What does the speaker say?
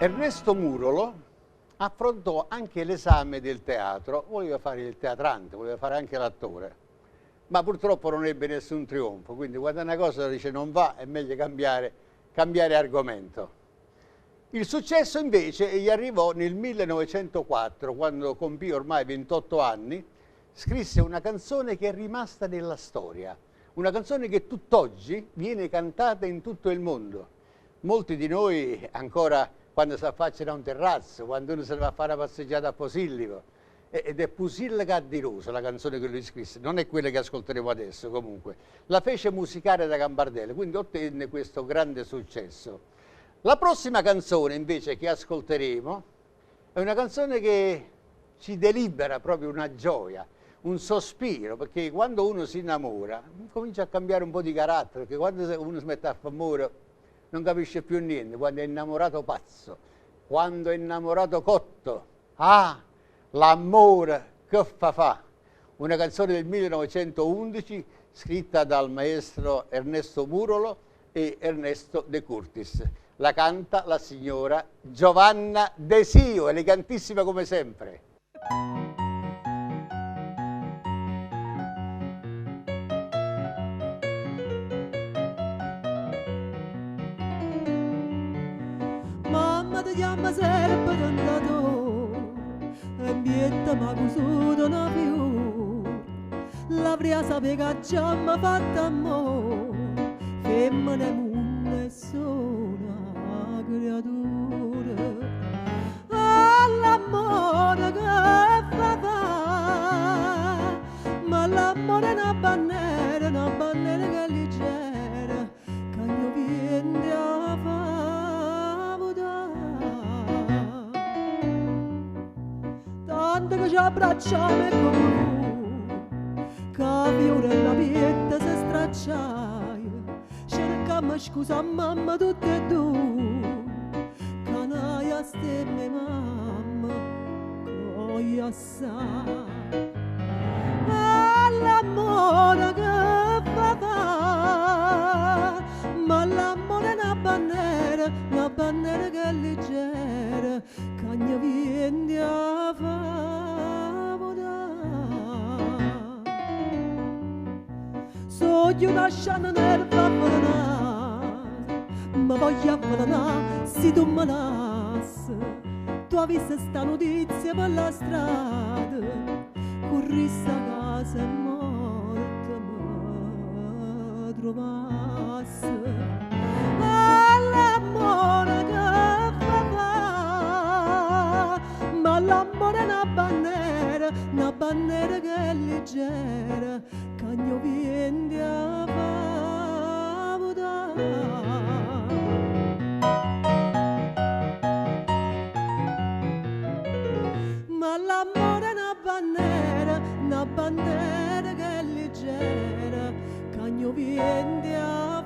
Ernesto Murolo affrontò anche l'esame del teatro, voleva fare il teatrante, voleva fare anche l'attore, ma purtroppo non ebbe nessun trionfo, quindi quando una cosa dice non va è meglio cambiare argomento. Il successo invece gli arrivò nel 1904, quando compì ormai 28 anni, scrisse una canzone che è rimasta nella storia, una canzone che tutt'oggi viene cantata in tutto il mondo. Molti di noi ancora quando si affacciano a un terrazzo, quando uno se ne va a fare una passeggiata a Posillipo, ed è Pusillanca di Rosa la canzone che lui scrisse, non è quella che ascolteremo adesso comunque, la fece musicare da Gambardella, quindi ottenne questo grande successo. La prossima canzone invece che ascolteremo è una canzone che ci delibera proprio una gioia, un sospiro, perché quando uno si innamora comincia a cambiare un po' di carattere, perché quando uno si mette a fare amore non capisce più niente, quando è innamorato pazzo, quando è innamorato cotto, l'amore che fa. Una canzone del 1911 scritta dal maestro Ernesto Murolo e Ernesto De Curtis. La canta la signora Giovanna Desio, elegantissima come sempre. Mamma ti chiama sempre cantatore e mietta ma cusuto no più. L'avrei saputo che già mi fatto amore, femmina e munna e sola creatura. L'amore che fa, ma l'amore è una bandiera che è leggera, che non viene a tanto che ci abbracciamo e come che fiore la pietta si stracciaia, cercammo scusa a mamma tutte e due, che noi a stemme mamma coi assai. L'amore che fa, ma l'amore è una bandiera che è leggera, che non viene a sogno una sciana nerva avvelenata, ma voglio avvelenare se tu me nassi. Tu hai visto sta notizia per la strada, corrisse a casa e morta mi trovassi. L'amore che fa, ma l'amore è una bandiera che è leggera, che non viene a ma l'amore è una bandiera che è leggera, che non viene a